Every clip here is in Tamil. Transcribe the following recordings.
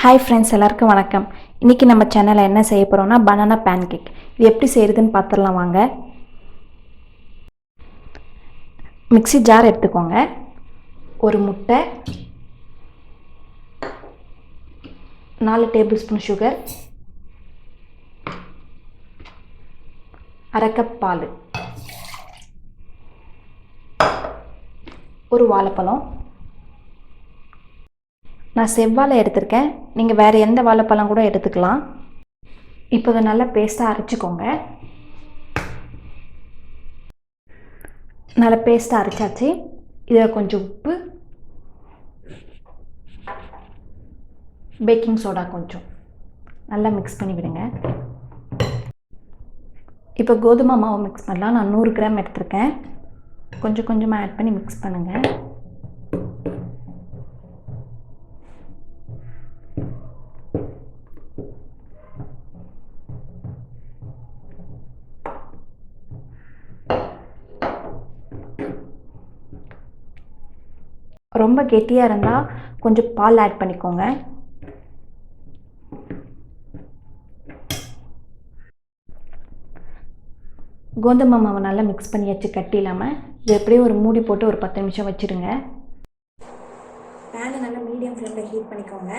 ஹாய் ஃப்ரெண்ட்ஸ், எல்லாருக்கும் வணக்கம். இன்றைக்கி நம்ம சேனலில் என்ன செய்ய போகிறோம்னா பனானா பேன்கேக். இது எப்படி செய்கிறதுன்னு பார்த்துடலாம் வாங்க. மிக்ஸி ஜார் எடுத்துக்கோங்க. ஒரு முட்டை, 4 டேபிள் ஸ்பூன் சுகர், அரை கப் பால், ஒரு வாழைப்பழம். நான் செவ்வாழை எடுத்திருக்கேன், நீங்கள் வேறு எந்த வாழைப்பழம் கூட எடுத்துக்கலாம். இப்போ இதை நல்லா பேஸ்ட்டாக அரைச்சிக்கோங்க. நல்லா பேஸ்ட்டாக அரைச்சாச்சு. இதில் கொஞ்சம் உப்பு, பேக்கிங் சோடா கொஞ்சம் நல்லா மிக்ஸ் பண்ணி விடுங்க. இப்போ கோதுமை மாவு மிக்ஸ் பண்ணலாம். நான் 100 கிராம் எடுத்திருக்கேன். கொஞ்சம் கொஞ்சமாக ஆட் பண்ணி மிக்ஸ் பண்ணுங்கள். ரொம்ப கெட்டியாக இருந்தால் கொஞ்சம் பால் ஆட் பண்ணிக்கோங்க. கோதுமை மாவை நல்லா மிக்ஸ் பண்ணியாச்சு கட்டி இல்லாமல். இது எப்படியும் ஒரு மூடி போட்டு ஒரு 10 நிமிஷம் வச்சுருங்க. பேனை நல்லா மீடியம் ஃப்ளேமில் ஹீட் பண்ணிக்கோங்க.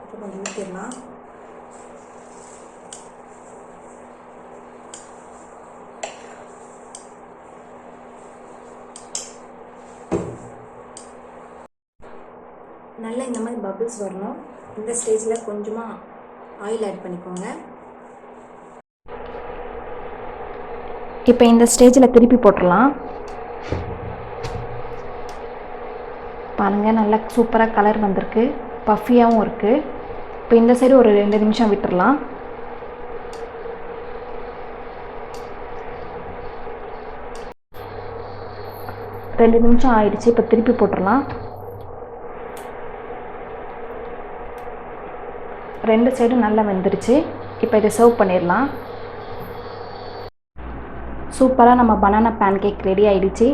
இப்போ கொஞ்சம் ஊற்றிடலாம். நல்லா இந்த மாதிரி பபிள்ஸ் வரணும். இந்த ஸ்டேஜில் கொஞ்சமாக ஆயில் ஆட் பண்ணிக்கோங்க. இப்போ இந்த ஸ்டேஜில் திருப்பி போட்டுடலாம். பாருங்கள், நல்லா சூப்பராக கலர் வந்திருக்கு, பஃபியாகவும் இருக்குது. இப்போ இந்த சைடு ஒரு 2 நிமிஷம் விட்டுடலாம். ரெண்டு நிமிஷம் ஆயிடுச்சு. இப்போ திருப்பி போட்டுடலாம். 2 சைடும் நல்லா வெந்துருச்சு. இப்போ இதை சர்வ் பண்ணிடலாம். சூப்பராக நம்ம பனானா பேன்கேக் ரெடி ஆகிடுச்சு.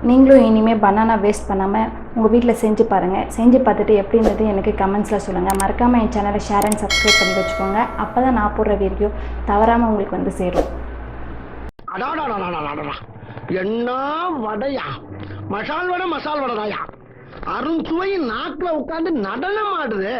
நீங்களும் இனிமேல் பனானா வேஸ்ட் பண்ணாமல் உங்கள் வீட்டில் செஞ்சு பாருங்கள். செஞ்சு பார்த்துட்டு எப்படி இருந்தது எனக்கு கமெண்ட்ஸில் சொல்லுங்கள். மறக்காமல் என் சேனலை ஷேர் அண்ட் சப்ஸ்கிரைப் பண்ணி வச்சுக்கோங்க. அப்போ தான் நான் போடுற வீடியோ தவறாமல் உங்களுக்கு வந்து சேரும். என்ன வடையா, மசால் வடை தாயா, அருண் சுவை நாக்குல உட்காந்து நடனம் ஆடுது.